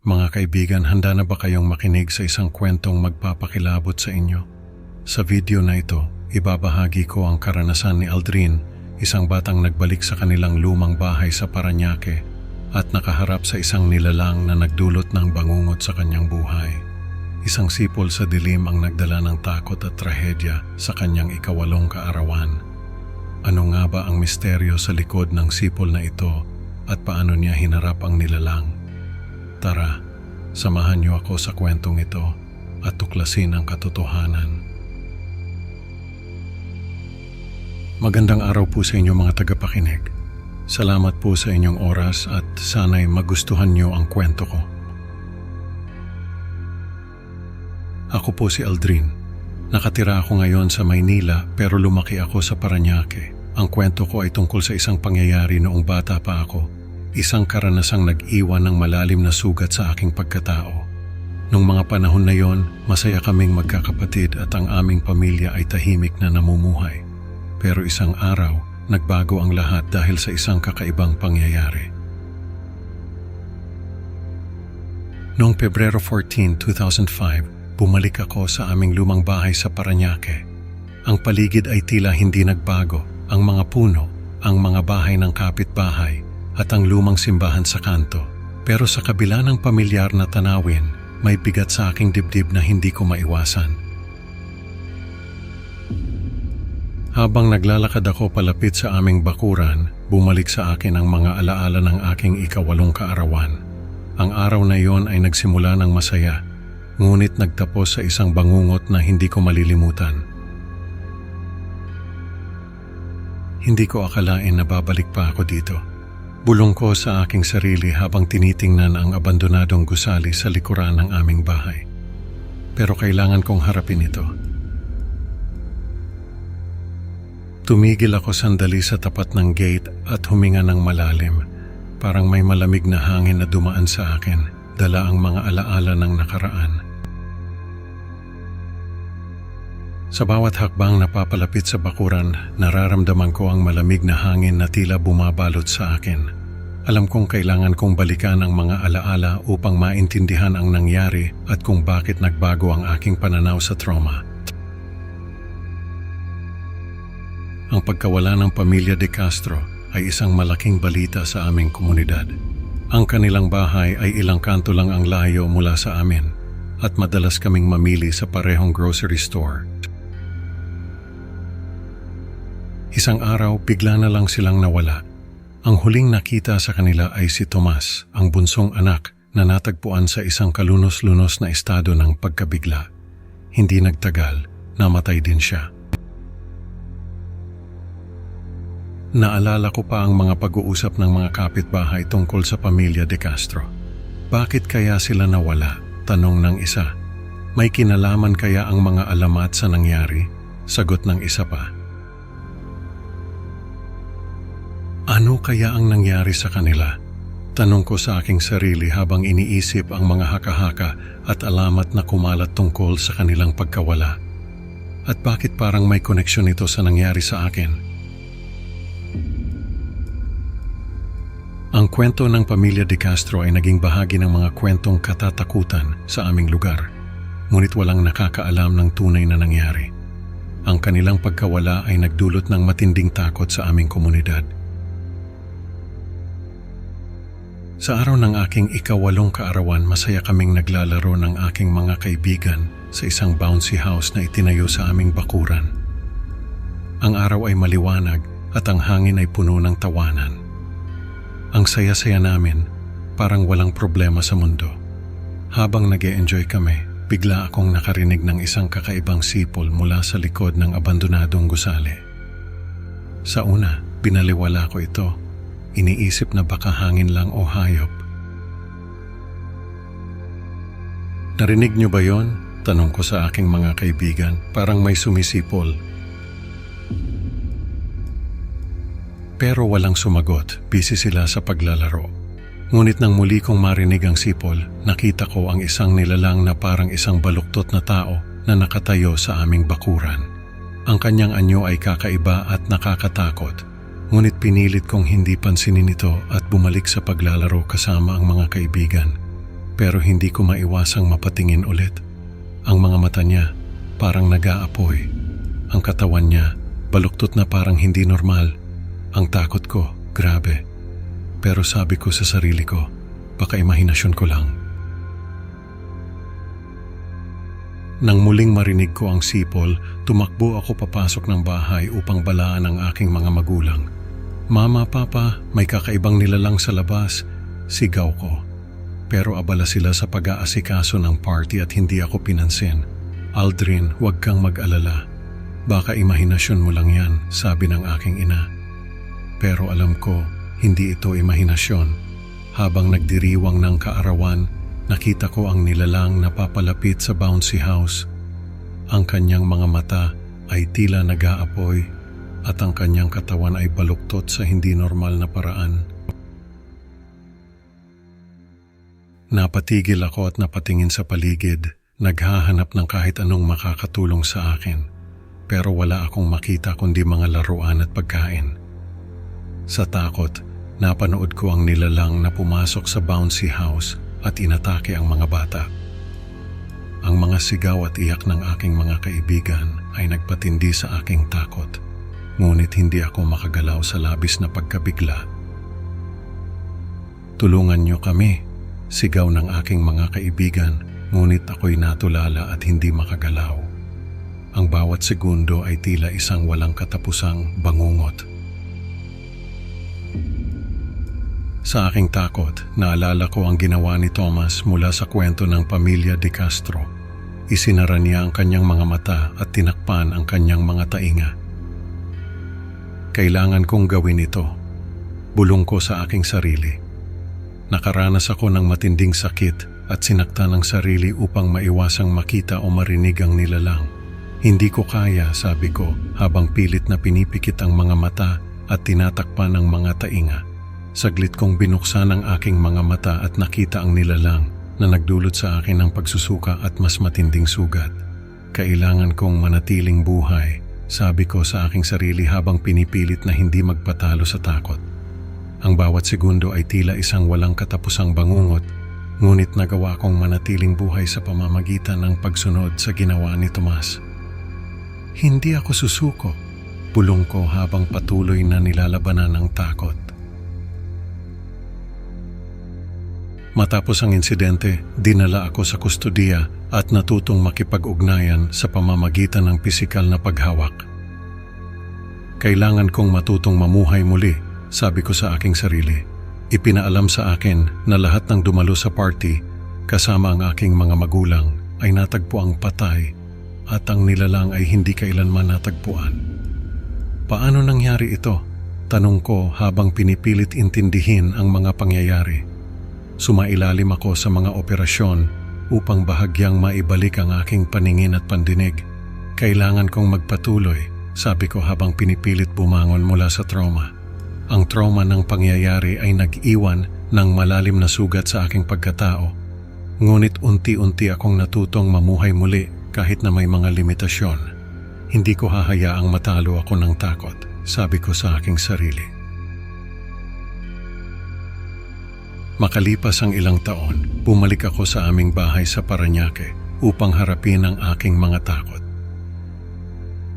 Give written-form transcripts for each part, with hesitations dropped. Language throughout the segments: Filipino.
Mga kaibigan, handa na ba kayong makinig sa isang kwentong magpapakilabot sa inyo? Sa video na ito, ibabahagi ko ang karanasan ni Aldrin, isang batang nagbalik sa kanilang lumang bahay sa Parañaque at nakaharap sa isang nilalang na nagdulot ng bangungot sa kanyang buhay. Isang sipol sa dilim ang nagdala ng takot at trahedya sa kanyang ikawalong kaarawan. Ano nga ba ang misteryo sa likod ng sipol na ito at paano niya hinarap ang nilalang? Tara, samahan niyo ako sa kwentong ito at tuklasin ang katotohanan. Magandang araw po sa inyo mga tagapakinig. Salamat po sa inyong oras at sana'y magustuhan niyo ang kwento ko. Ako po si Aldrin. Nakatira ako ngayon sa Maynila pero lumaki ako sa Parañaque. Ang kwento ko ay tungkol sa isang pangyayari noong bata pa ako. Isang karanasang nag-iwan ng malalim na sugat sa aking pagkatao. Noong mga panahon na yon, masaya kaming magkakapatid at ang aming pamilya ay tahimik na namumuhay. Pero isang araw, nagbago ang lahat dahil sa isang kakaibang pangyayari. Noong Pebrero 14, 2005, bumalik ako sa aming lumang bahay sa Parañaque. Ang paligid ay tila hindi nagbago. Ang mga puno, ang mga bahay ng kapitbahay, at ang lumang simbahan sa kanto. Pero sa kabila ng pamilyar na tanawin, may bigat sa aking dibdib na hindi ko maiwasan. Habang naglalakad ako palapit sa aming bakuran, bumalik sa akin ang mga alaala ng aking ikawalong kaarawan. Ang araw na iyon ay nagsimula ng masaya, ngunit nagtapos sa isang bangungot na hindi ko malilimutan. Hindi ko akalain na babalik pa ako dito. Bulong ko sa aking sarili habang tinitingnan ang abandonadong gusali sa likuran ng aming bahay. Pero kailangan kong harapin ito. Tumigil ako sandali sa tapat ng gate at huminga ng malalim. Parang may malamig na hangin na dumaan sa akin, dala ang mga alaala ng nakaraan. Sa bawat hakbang na papalapit sa bakuran, nararamdaman ko ang malamig na hangin na tila bumabalot sa akin. Alam kong kailangan kong balikan ang mga alaala upang maintindihan ang nangyari at kung bakit nagbago ang aking pananaw sa trauma. Ang pagkawala ng pamilya De Castro ay isang malaking balita sa aming komunidad. Ang kanilang bahay ay ilang kanto lang ang layo mula sa amin at madalas kaming mamili sa parehong grocery store. Isang araw, bigla na lang silang nawala. Ang huling nakita sa kanila ay si Tomas, ang bunsong anak na natagpuan sa isang kalunos-lunos na estado ng pagkabigla. Hindi nagtagal, namatay din siya. Naalala ko pa ang mga pag-uusap ng mga kapitbahay tungkol sa pamilya De Castro. Bakit kaya sila nawala? Tanong ng isa. May kinalaman kaya ang mga alamat sa nangyari? Sagot ng isa pa. Ano kaya ang nangyari sa kanila? Tanong ko sa aking sarili habang iniisip ang mga haka-haka at alamat na kumalat tungkol sa kanilang pagkawala. At bakit parang may koneksyon ito sa nangyari sa akin? Ang kwento ng pamilya De Castro ay naging bahagi ng mga kwentong katatakutan sa aming lugar, ngunit walang nakakaalam ng tunay na nangyari. Ang kanilang pagkawala ay nagdulot ng matinding takot sa aming komunidad. Sa araw ng aking ikawalong kaarawan, masaya kaming naglalaro ng aking mga kaibigan sa isang bouncy house na itinayo sa aming bakuran. Ang araw ay maliwanag at ang hangin ay puno ng tawanan. Ang saya-saya namin, parang walang problema sa mundo. Habang nag-e-enjoy kami, bigla akong nakarinig ng isang kakaibang sipol mula sa likod ng abandonadong gusali. Sa una, binaliwala ko ito. Iniisip na baka hangin lang o hayop. Narinig niyo ba yon? Tanong ko sa aking mga kaibigan. Parang may sumisipol. Pero walang sumagot. Busy sila sa paglalaro. Ngunit nang muli kong marinig ang sipol, nakita ko ang isang nilalang na parang isang baluktot na tao na nakatayo sa aming bakuran. Ang kanyang anyo ay kakaiba at nakakatakot. Ngunit pinilit kong hindi pansinin ito at bumalik sa paglalaro kasama ang mga kaibigan. pero hindi ko maiwasang mapatingin ulit. Ang mga mata niya parang nag-aapoy. Ang katawan niya baluktot na parang hindi normal. Ang takot ko, grabe. Pero sabi ko sa sarili ko, baka imahinasyon ko lang. Nang muling marinig ko ang sipol, tumakbo ako papasok ng bahay upang balaan ang aking mga magulang. Mama, Papa, may kakaibang nilalang sa labas, sigaw ko. Pero abala sila sa pag-aasikaso ng party at hindi ako pinansin. Aldrin, huwag kang mag-alala. Baka imahinasyon mo lang yan, sabi ng aking ina. Pero alam ko, hindi ito imahinasyon. Habang nagdiriwang ng kaarawan, nakita ko ang nilalang na papalapit sa bouncy house. Ang kanyang mga mata ay tila nag-aapoy at ang kanyang katawan ay baluktot sa hindi normal na paraan. Napatigil ako at napatingin sa paligid, naghahanap ng kahit anong makakatulong sa akin. Pero wala akong makita kundi mga laruan at pagkain. Sa takot, napanood ko ang nilalang na pumasok sa bouncy house at inatake ang mga bata. Ang mga sigaw at iyak ng aking mga kaibigan ay nagpatindi sa aking takot. Ngunit hindi ako makagalaw sa labis na pagkabigla. Tulungan niyo kami, sigaw ng aking mga kaibigan, ngunit ako'y natulala at hindi makagalaw. Ang bawat segundo ay tila isang walang katapusang bangungot. Sa aking takot, naalala ko ang ginawa ni Thomas mula sa kwento ng pamilya De Castro. Isinara niya ang kanyang mga mata at tinakpan ang kanyang mga tainga. Kailangan kong gawin ito. Bulong ko sa aking sarili. Nakaranas ako ng matinding sakit at sinaktan ang sarili upang maiwasang makita o marinig ang nilalang. Hindi ko kaya, sabi ko, habang pilit na pinipikit ang mga mata at tinatakpan ang mga tainga. Saglit kong binuksan ang aking mga mata at nakita ang nilalang na nagdulot sa akin ng pagsusuka at mas matinding sugat. Kailangan kong manatiling buhay, sabi ko sa aking sarili habang pinipilit na hindi magpatalo sa takot. Ang bawat segundo ay tila isang walang katapusang bangungot, ngunit nagawa kong manatiling buhay sa pamamagitan ng pagsunod sa ginawa ni Tomas. Hindi ako susuko, bulong ko habang patuloy na nilalabanan ang takot. Matapos ang insidente, dinala ako sa kustodiya at natutong makipag-ugnayan sa pamamagitan ng pisikal na paghawak. Kailangan kong matutong mamuhay muli, sabi ko sa aking sarili. Ipinaalam sa akin na lahat ng dumalo sa party, kasama ang aking mga magulang, ay natagpuang patay at ang nilalang ay hindi kailanman natagpuan. Paano nangyari ito? Tanong ko habang pinipilit intindihin ang mga pangyayari. Sumailalim ako sa mga operasyon upang bahagyang maibalik ang aking paningin at pandinig. Kailangan kong magpatuloy, sabi ko habang pinipilit bumangon mula sa trauma. Ang trauma ng pangyayari ay nag-iwan ng malalim na sugat sa aking pagkatao. Ngunit unti-unti akong natutong mamuhay muli kahit na may mga limitasyon. Hindi ko hahayaang matalo ako ng takot, sabi ko sa aking sarili. Makalipas ang ilang taon, bumalik ako sa aming bahay sa Parañaque upang harapin ang aking mga takot.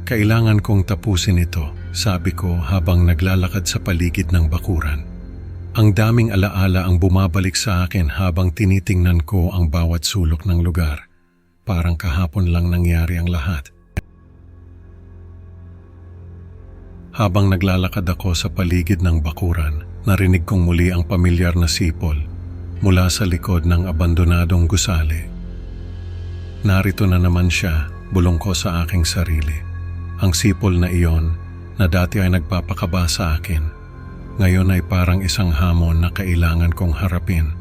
Kailangan kong tapusin ito, sabi ko habang naglalakad sa paligid ng bakuran. Ang daming alaala ang bumabalik sa akin habang tinitingnan ko ang bawat sulok ng lugar. Parang kahapon lang nangyari ang lahat. Habang naglalakad ako sa paligid ng bakuran, narinig kong muli ang pamilyar na sipol mula sa likod ng abandonadong gusali. Narito na naman siya, bulong ko sa aking sarili. Ang sipol na iyon na dati ay nagpapakaba sa akin, ngayon ay parang isang hamon na kailangan kong harapin.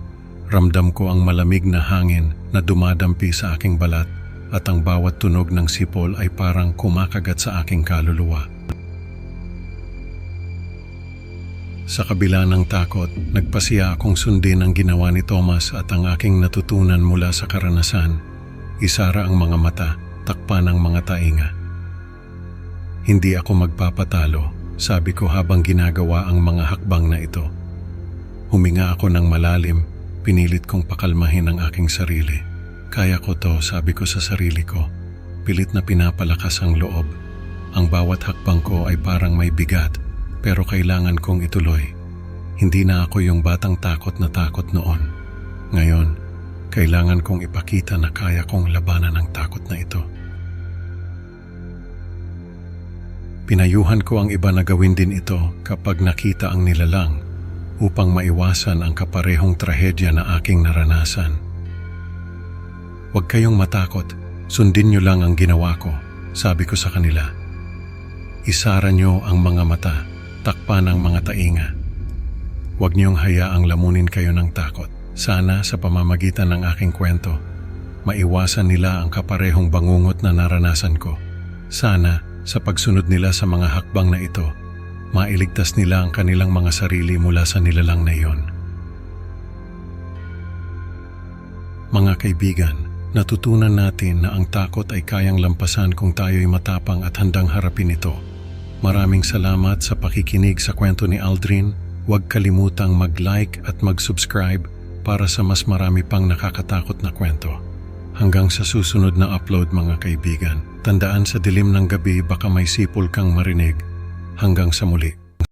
Ramdam ko ang malamig na hangin na dumadampi sa aking balat at ang bawat tunog ng sipol ay parang kumakagat sa aking kaluluwa. Sa kabila ng takot, nagpasiya akong sundin ang ginawa ni Thomas at ang aking natutunan mula sa karanasan. Isara ang mga mata, takpan ang mga tainga. Hindi ako magpapatalo, sabi ko habang ginagawa ang mga hakbang na ito. Huminga ako ng malalim, Pinilit kong pakalmahin ang aking sarili. Kaya ko to, sabi ko sa sarili ko. Pilit na pinapalakas ang loob. Ang bawat hakbang ko ay parang may bigat, pero kailangan kong ituloy. Hindi na ako yung batang takot na takot noon. Ngayon, kailangan kong ipakita na kaya kong labanan ang takot na ito. Pinayuhan ko ang iba na gawin din ito kapag nakita ang nilalang upang maiwasan ang kaparehong trahedya na aking naranasan. Huwag kayong matakot, sundin niyo lang ang ginawa ko, sabi ko sa kanila. Isara niyo ang mga mata, takpan ang mga tainga. Huwag niyong hayaang lamunin kayo ng takot. Sana sa pamamagitan ng aking kwento, maiwasan nila ang kaparehong bangungot na naranasan ko. Sana sa pagsunod nila sa mga hakbang na ito, mailigtas nila ang kanilang mga sarili mula sa nilalang na iyon. Mga kaibigan, natutunan natin na ang takot ay kayang lampasan kung tayo'y matapang at handang harapin ito. Maraming salamat sa pakikinig sa kwento ni Aldrin. Huwag kalimutang mag-like at mag-subscribe para sa mas marami pang nakakatakot na kwento. Hanggang sa susunod na upload mga kaibigan, tandaan sa dilim ng gabi baka may sipol kang marinig. Hanggang sa muli.